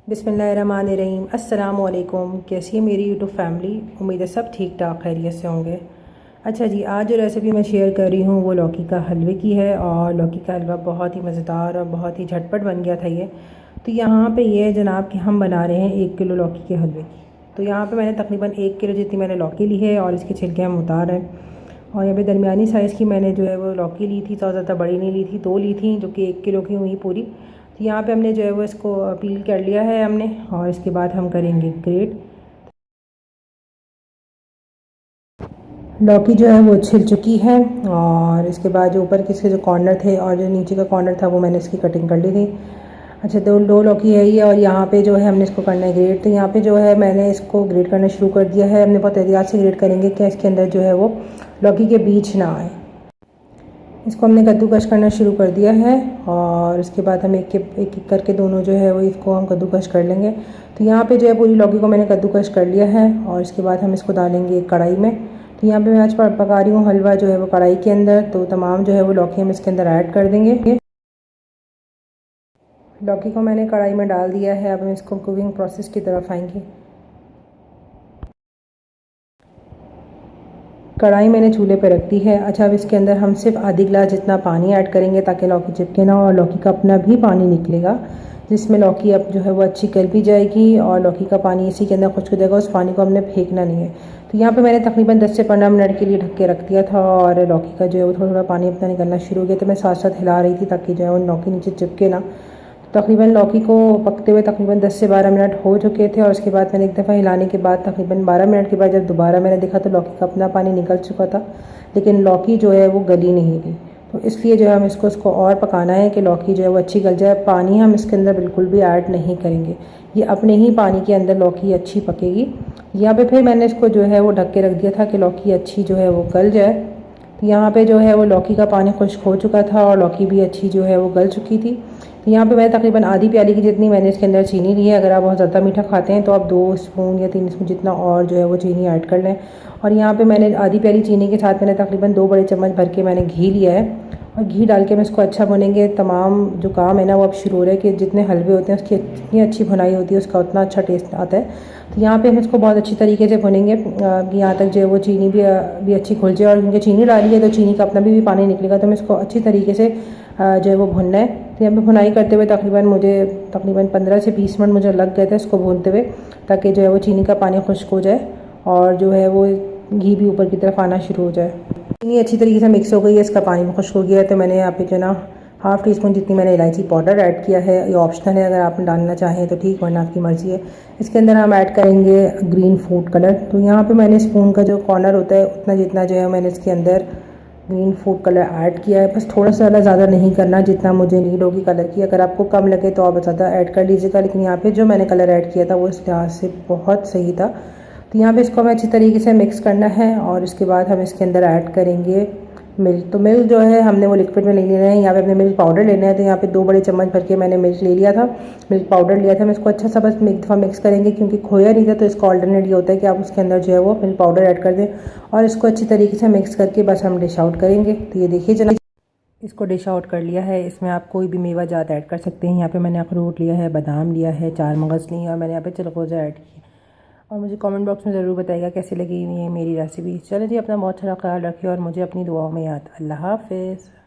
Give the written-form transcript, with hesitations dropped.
बिस्मिल्लाहिर्रहमानिर्रहीम। अस्सलाम वालेकुम। कैसी है मेरी यूट्यूब फैमिली? उम्मीद है सब ठीक ठाक खैरियत से होंगे। अच्छा जी, आज जो रेसिपी मैं शेयर कर रही हूँ वो लौकी का हलवे की है। और लौकी का हलवा बहुत ही मज़ेदार और बहुत ही झटपट बन गया था ये। तो यहाँ पे ये है जनाब कि हम बना रहे हैं 1 किलो लौकी के हलवे की। तो यहाँ पे मैंने तकरीबन 1 किलो जितनी मैंने लौकी ली है और इसके छिलके हम उतार रहे हैं। और यहाँ पे दरमियानी साइज़ की मैंने जो है वो लौकी ली थी, तो ज़्यादा बड़ी नहीं ली थी, 2 ली थी जो कि 1 किलो की हुई पूरी। तो यहाँ पे हमने जो है वो इसको पील कर लिया है हमने, और इसके बाद हम करेंगे ग्रेट। लौकी जो है वो छिल चुकी है, और इसके बाद जो ऊपर के इसके जो कॉर्नर थे और जो नीचे का कॉर्नर था वो मैंने इसकी कटिंग कर ली थी। अच्छा, दो लौकी है ये, और यहाँ पे जो है हमने इसको करना है ग्रेट। तो यहाँ पे जो है मैंने इसको ग्रेट करना शुरू कर दिया है। हमने बहुत एहतियात से ग्रेट करेंगे कि इसके अंदर जो है वो लौकी के बीज ना आए। इसको हमने कद्दूकस करना शुरू कर दिया है, और इसके बाद हम एक एक करके दोनों जो है वो इसको हम कद्दूकस कर लेंगे। तो यहाँ पे जो है पूरी लौकी को मैंने कद्दूकस कर लिया है, और इसके बाद हम इसको डालेंगे एक कढ़ाई में। तो यहाँ पे मैं आज पका रही हूँ हलवा जो है वो कढ़ाई के अंदर। तो तमाम जो है वो लौकी हम इसके अंदर ऐड कर देंगे। लौकी को मैंने कढ़ाई में डाल दिया है। अब हम इसको कुकिंग प्रोसेस की तरफ आएंगे। कढ़ाई मैंने चूल्हे पे रख दी है। अच्छा, अब इसके अंदर हम सिर्फ आधी गिलास जितना पानी ऐड करेंगे ताकि लौकी चिपके ना, और लौकी का अपना भी पानी निकलेगा, जिसमें लौकी अब जो है वो अच्छी गल भी जाएगी और लौकी का पानी इसी के अंदर खुश्क हो जाएगा। उस पानी को हमने फेंकना नहीं है। तो यहाँ पे मैंने तकरीबन 10 से 15 मिनट के लिए ढक के रख दिया था, और लौकी का जो है वो थोड़ा थोड़ा पानी अपना निकलना शुरू हो गया। तो मैं साथ साथ हिला रही थी ताकि जो है वो लौकी नीचे चिपके ना। तकरीबन लौकी को पकते हुए तकरीबन 10 से 12 मिनट हो चुके थे, और उसके बाद मैंने एक दफ़ा हिलाने के बाद तकरीबन 12 मिनट के बाद जब दोबारा मैंने देखा तो लौकी का अपना पानी निकल चुका था, लेकिन लौकी जो है वो गली नहीं थी। तो इसलिए जो है हम इसको और पकाना है कि लौकी जो है वो अच्छी गल जाए। पानी हम इसके अंदर बिल्कुल भी ऐड नहीं करेंगे, ये अपने ही पानी के अंदर लौकी अच्छी पकेगी। यहाँ पे फिर मैंने इसको जो है वो ढक के रख दिया था कि लौकी अच्छी जो है वो गल जाए। तो यहाँ पे जो है वो लौकी का पानी खुश्क हो चुका था और लौकी भी अच्छी जो है वो गल चुकी थी। तो यहाँ पे मैंने तकरीबन आधी प्याली की जितनी मैंने इसके अंदर चीनी ली है। अगर आप बहुत ज़्यादा मीठा खाते हैं तो आप 2 स्पून या 3 स्पून जितना और जो है वो चीनी ऐड कर लें। और यहाँ पे मैंने आधी प्याली चीनी के साथ मैंने तकरीबन 2 बड़े चम्मच भर के मैंने घी लिया है, और घी डाल के हम इसको अच्छा भुनेंगे। तमाम जो काम है ना वो अब शुरू हो रहा है कि जितने हलवे होते हैं उसकी जितनी अच्छी भुनाई होती है उसका उतना अच्छा टेस्ट आता है। तो यहाँ पे हम इसको बहुत अच्छी तरीके से भुनेंगे यहाँ तक जो है वो चीनी भी अच्छी घुल जाए। और क्योंकि चीनी डाली है तो चीनी का अपना भी पानी निकलेगा, तो हमें इसको अच्छी तरीके से जो है वो भुनना है। तो यहाँ पे भुनाई करते हुए तकरीबन 15 से 20 मिनट मुझे लग गए थे इसको भूनते हुए, ताकि जो है वो चीनी का पानी खुश्क हो जाए और जो है वो घी भी ऊपर की तरफ आना शुरू हो जाए। चीनी अच्छी तरीके से मिक्स हो गई है, इसका पानी भी खुश्क हो गया है। तो मैंने यहाँ पे जो ना हाफ़ टी स्पून जितनी मैंने इलायची पाउडर ऐड किया है। ये ऑप्शनल है, अगर आप डालना चाहें तो ठीक, वरना आपकी मर्ज़ी है। इसके अंदर हम ऐड करेंगे ग्रीन फूड कलर। तो यहाँ पे मैंने स्पून का जो कॉर्नर होता है उतना जितना जो है मैंने इसके अंदर ग्रीन फूड कलर ऐड किया है। बस थोड़ा सा ज़्यादा नहीं करना जितना मुझे नीड होगी कलर की। अगर आपको कम लगे तो आप ज़्यादा ऐड कर लीजिएगा, लेकिन यहाँ पे जो मैंने कलर ऐड किया था वो इस लिहाज से बहुत सही था। तो यहाँ पे इसको हमें अच्छी तरीके से मिक्स करना है, और इसके बाद हम इसके अंदर ऐड करेंगे मिल्क। तो मिल्क जो है हमने वो लिक्विड में ले लेना है। यहाँ पे अपने मिल्क पाउडर लेना है। तो यहाँ पे 2 बड़े चम्मच भर के मैंने मिल्क ले लिया था, मिल्क पाउडर लिया था। हम इसको अच्छा सा बस एक दफ़ा मिक्स करेंगे, क्योंकि खोया नहीं था। तो इसका ऑल्टरनेट ये होता है कि आप उसके अंदर जो है वो मिल्क पाउडर ऐड कर दें, और इसको अच्छी तरीके से मिक्स करके बस हम डिश आउट करेंगे। तो ये देखिए जनाब, इसको डिश आउट कर लिया है। इसमें आप कोई भी मेवा जात ऐड कर सकते हैं। यहाँ पे मैंने अखरोट लिया है, बादाम लिया है, 4 मगज़ लिए, और मैंने यहाँ पे चिलगोज़ा ऐड किया। और मुझे कमेंट बॉक्स में ज़रूर बताइएगा कैसी लगी ये मेरी रेसिपी। चलो जी, अपना बहुत सारा ख्याल रखिए और मुझे अपनी दुआओं में याद। अल्लाह हाफ़िज़।